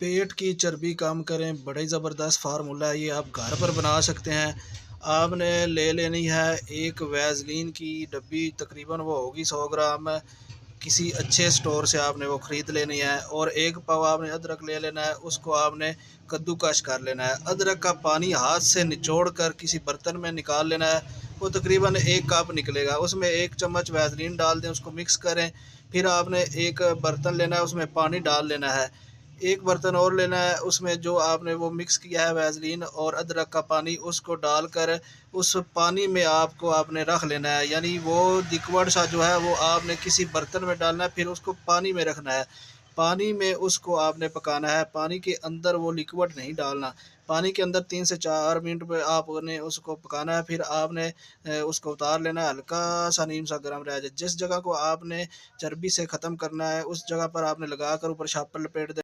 पेट की चर्बी कम करें, बड़ा ही ज़बरदस्त फ़ार्मूला है ये, आप घर पर बना सकते हैं। आपने ले लेनी है एक वैज़लीन की डब्बी, तकरीबन वो होगी 100 ग्राम। किसी अच्छे स्टोर से आपने वो ख़रीद लेनी है और 1 पाव आपने अदरक ले लेना है, उसको आपने कद्दूकस कर लेना है। अदरक का पानी हाथ से निचोड़ कर किसी बर्तन में निकाल लेना है, वो तकरीबन 1 कप निकलेगा। उसमें 1 चम्मच वैज़लीन डाल दें, उसको मिक्स करें। फिर आपने एक बर्तन लेना है, उसमें पानी डाल लेना है। एक बर्तन और लेना है, उसमें जो आपने वो मिक्स किया है वैज़लीन और अदरक का पानी, उसको डालकर उस पानी में आपने रख लेना है। यानी वो लिक्विड सा जो है वो आपने किसी बर्तन में डालना है, फिर उसको पानी में रखना है। पानी में उसको आपने पकाना है, पानी के अंदर वो लिक्विड नहीं डालना। पानी के अंदर 3 से 4 मिनट पे आपने उसको पकाना है, फिर आपने उसको उतार लेना है, हल्का-सा नीम सा गरम रह जाए। जिस जगह को आपने चर्बी से ख़त्म करना है, उस जगह पर आपने लगाकर ऊपर छापर लपेट दें।